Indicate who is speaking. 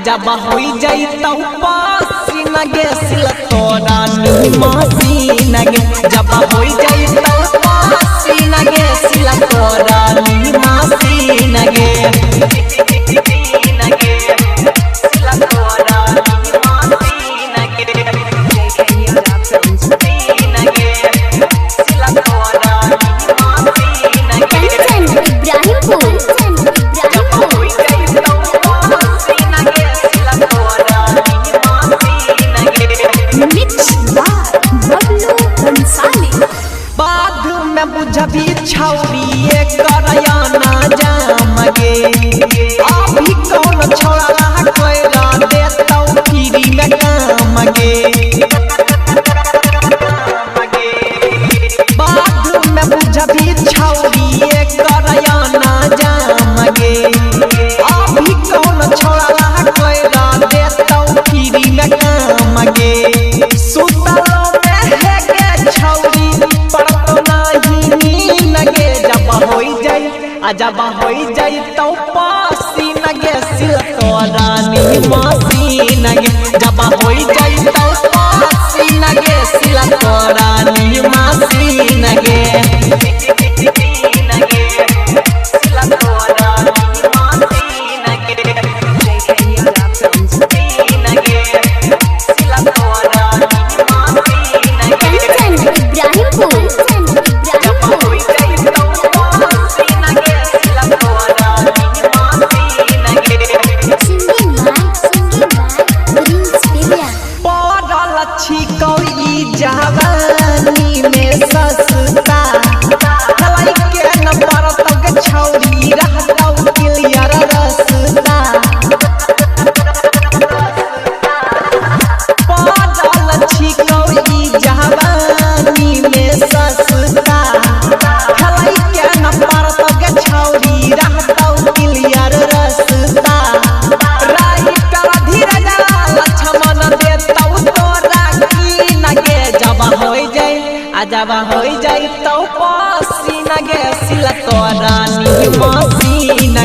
Speaker 1: अजब होई जाई तो पसीना गे सिला तोरा नी मसीना गे जब होई जाई तो पसीना गे सिला तोरा नी मसीना गे बुझबी छौरी करयाना जामगे अभी कौन छोड़ा कोइरा देतौ फ्री में कामगे बाद में बुझबी छौरी करयाना जामगे अभी कौन छोड़ा कोइरा देतौ फ्री में कामगे सुतलो में है के छौरी अजब होई जाई तो पसीना गे सिला तोरा नी मसीना गे जब होई जाई तो पसीना गे सिला तोरा नी मसीना गे जवानी में सस्ता हलाई के न परत छौरी रहतौ क्लियर रस्ता पागल छिकौ ई जवानी में सस्ता हलाई के न परत छौरी रहतौ क्लियर रस्ता राही कर धीरज लक्ष्मण देतौ तोरा की नगे अजब होई जाई तो पसीना गे सिला तोरा नी मसीना